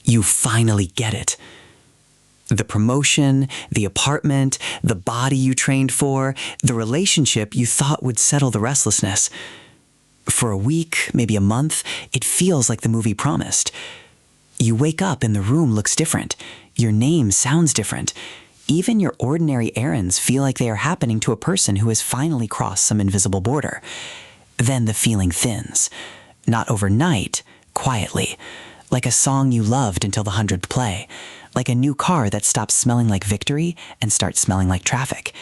You finally get it. The promotion, the apartment, the body you trained for, the relationship you thought would settle the restlessness. For a week, maybe a month, it feels like the movie promised. You wake up and the room looks different. Your name sounds different. Even your ordinary errands feel like they are happening to a person who has finally crossed some invisible border. Then the feeling thins. Not overnight, quietly. Like a song you loved until the 100th play. Like a new car that stops smelling like victory and starts smelling like traffic.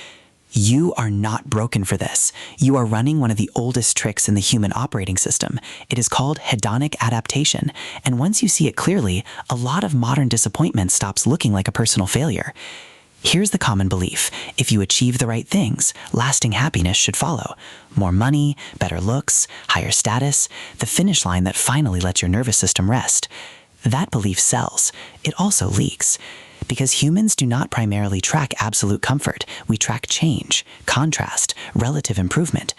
You are not broken for this. You are running one of the oldest tricks in the human operating system. It is called hedonic adaptation, and once you see it clearly, a lot of modern disappointment stops looking like a personal failure. Here's the common belief. If you achieve the right things, lasting happiness should follow. More money, better looks, higher status, the finish line that finally lets your nervous system rest. That belief sells. It also leaks. Because humans do not primarily track absolute comfort. We track change, contrast, relative improvement.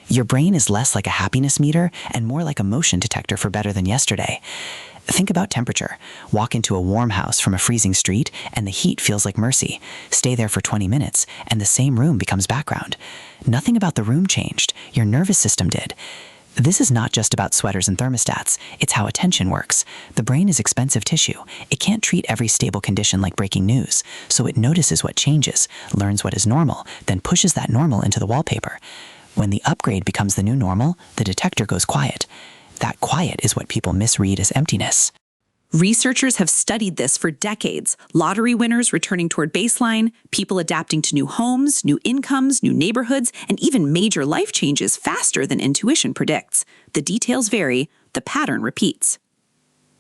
Your brain is less like a happiness meter and more like a motion detector for better than yesterday. Think about temperature. Walk into a warm house from a freezing street and the heat feels like mercy. Stay there for 20 minutes and the same room becomes background. Nothing about the room changed. Your nervous system did. This is not just about sweaters and thermostats. It's how attention works. The brain is expensive tissue. It can't treat every stable condition like breaking news. So it notices what changes, learns what is normal, then pushes that normal into the wallpaper. When the upgrade becomes the new normal, the detector goes quiet. That quiet is what people misread as emptiness. Researchers have studied this for decades. Lottery winners returning toward baseline, people adapting to new homes, new incomes, new neighborhoods, and even major life changes faster than intuition predicts. The details vary, the pattern repeats.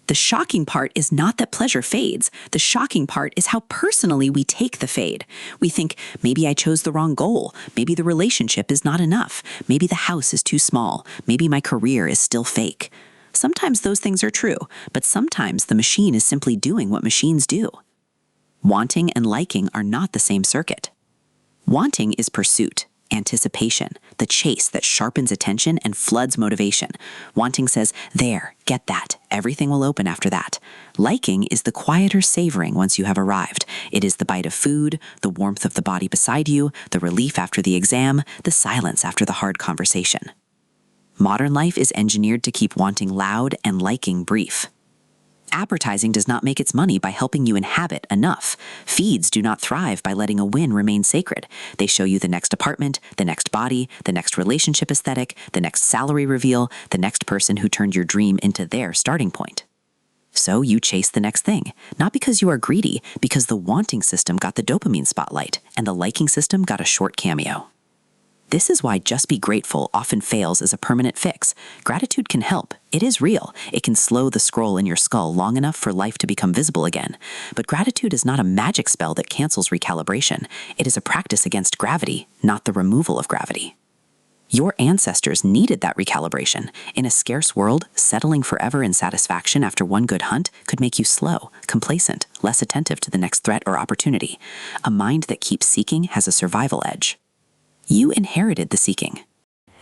The shocking part is not that pleasure fades. The shocking part is how personally we take the fade. We think, maybe I chose the wrong goal. Maybe the relationship is not enough. Maybe the house is too small. Maybe my career is still fake. Sometimes those things are true, but sometimes the machine is simply doing what machines do. Wanting and liking are not the same circuit. Wanting is pursuit, anticipation, the chase that sharpens attention and floods motivation. Wanting says, there, get that, everything will open after that. Liking is the quieter savoring once you have arrived. It is the bite of food, the warmth of the body beside you, the relief after the exam, the silence after the hard conversation. Modern life is engineered to keep wanting loud and liking brief. Advertising does not make its money by helping you inhabit enough. Feeds do not thrive by letting a win remain sacred. They show you the next apartment, the next body, the next relationship aesthetic, the next salary reveal, the next person who turned your dream into their starting point. So you chase the next thing, not because you are greedy, because the wanting system got the dopamine spotlight and the liking system got a short cameo. This is why just be grateful often fails as a permanent fix. Gratitude can help. It is real. It can slow the scroll in your skull long enough for life to become visible again. But gratitude is not a magic spell that cancels recalibration. It is a practice against gravity, not the removal of gravity. Your ancestors needed that recalibration. In a scarce world, settling forever in satisfaction after one good hunt could make you slow, complacent, less attentive to the next threat or opportunity. A mind that keeps seeking has a survival edge. You inherited the seeking.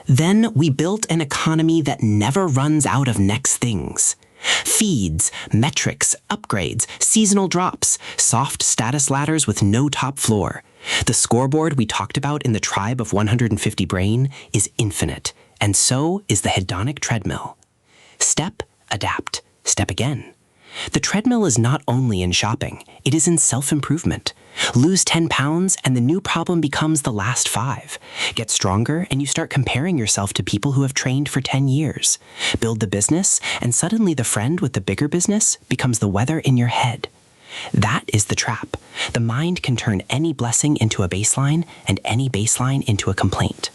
Then we built an economy that never runs out of next things. Feeds, metrics, upgrades, seasonal drops, soft status ladders with no top floor. The scoreboard we talked about in the Tribe of 150 Brain is infinite, and so is the hedonic treadmill. Step, adapt, step again. The treadmill is not only in shopping, it is in self-improvement. Lose 10 pounds and the new problem becomes the last 5. Get stronger and you start comparing yourself to people who have trained for 10 years. Build the business and suddenly the friend with the bigger business becomes the weather in your head. That is the trap. The mind can turn any blessing into a baseline and any baseline into a complaint.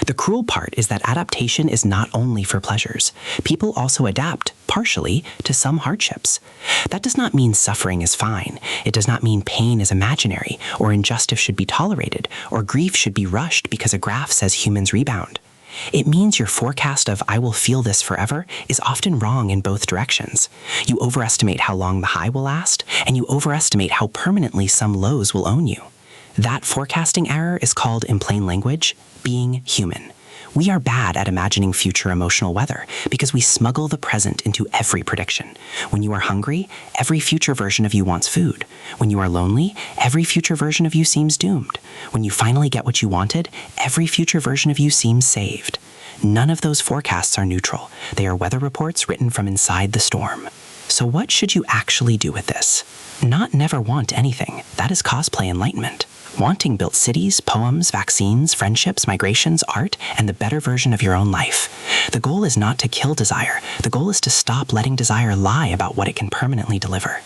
The cruel part is that adaptation is not only for pleasures. People also adapt, partially, to some hardships. That does not mean suffering is fine. It does not mean pain is imaginary, or injustice should be tolerated, or grief should be rushed because a graph says humans rebound. It means your forecast of "I will feel this forever" is often wrong in both directions. You overestimate how long the high will last, and you overestimate how permanently some lows will own you. That forecasting error is called, in plain language, being human. We are bad at imagining future emotional weather because we smuggle the present into every prediction. When you are hungry, every future version of you wants food. When you are lonely, every future version of you seems doomed. When you finally get what you wanted, every future version of you seems saved. None of those forecasts are neutral. They are weather reports written from inside the storm. So what should you actually do with this? Not never want anything. That is cosplay enlightenment. Wanting built cities, poems, vaccines, friendships, migrations, art, and the better version of your own life. The goal is not to kill desire. The goal is to stop letting desire lie about what it can permanently deliver.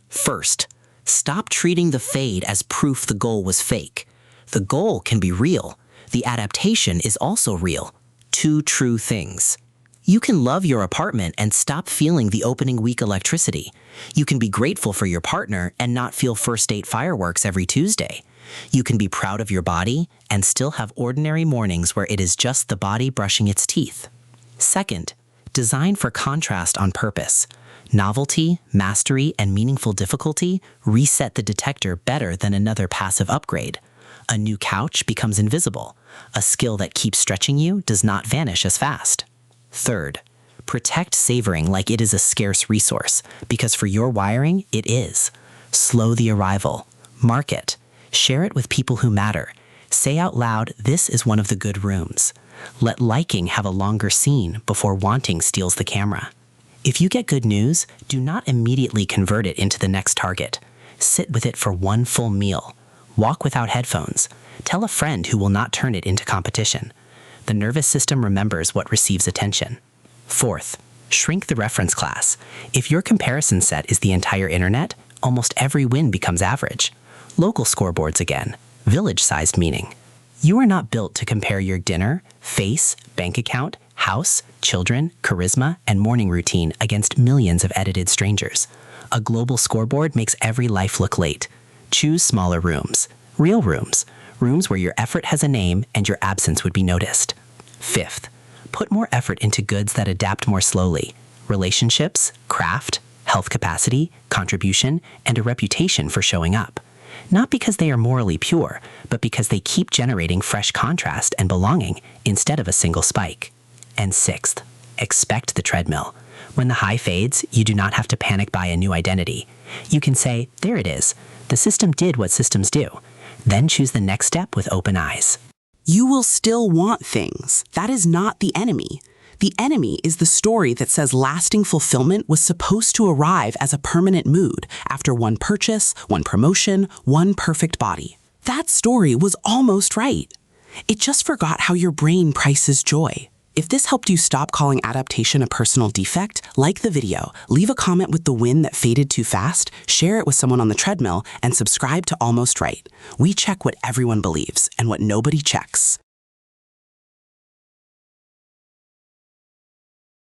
First, stop treating the fade as proof the goal was fake. The goal can be real. The adaptation is also real. Two true things. You can love your apartment and stop feeling the opening week electricity. You can be grateful for your partner and not feel first date fireworks every Tuesday. You can be proud of your body and still have ordinary mornings where it is just the body brushing its teeth. Second, design for contrast on purpose. Novelty, mastery, and meaningful difficulty reset the detector better than another passive upgrade. A new couch becomes invisible. A skill that keeps stretching you does not vanish as fast. Third, protect savoring like it is a scarce resource, because for your wiring, it is. Slow the arrival. Mark it. Share it with people who matter. Say out loud, this is one of the good rooms. Let liking have a longer scene before wanting steals the camera. If you get good news, do not immediately convert it into the next target. Sit with it for one full meal. Walk without headphones. Tell a friend who will not turn it into competition. The nervous system remembers what receives attention. Fourth, shrink the reference class. If your comparison set is the entire internet, almost every win becomes average. Local scoreboards again. Village-sized meaning. You are not built to compare your dinner, face, bank account, house, children, charisma, and morning routine against millions of edited strangers. A global scoreboard makes every life look late. Choose smaller rooms. Real rooms. Rooms where your effort has a name and your absence would be noticed. Fifth, put more effort into goods that adapt more slowly. Relationships, craft, health capacity, contribution, and a reputation for showing up. Not because they are morally pure, but because they keep generating fresh contrast and belonging instead of a single spike. And sixth, expect the treadmill. When the high fades, you do not have to panic buy a new identity. You can say, there it is. The system did what systems do. Then choose the next step with open eyes. You will still want things. That is not the enemy. The enemy is the story that says lasting fulfillment was supposed to arrive as a permanent mood after one purchase, one promotion, one perfect body. That story was almost right. It just forgot how your brain prices joy. If this helped you stop calling adaptation a personal defect, like the video, leave a comment with the win that faded too fast, share it with someone on the treadmill, and subscribe to Almost Right. We check what everyone believes and what nobody checks.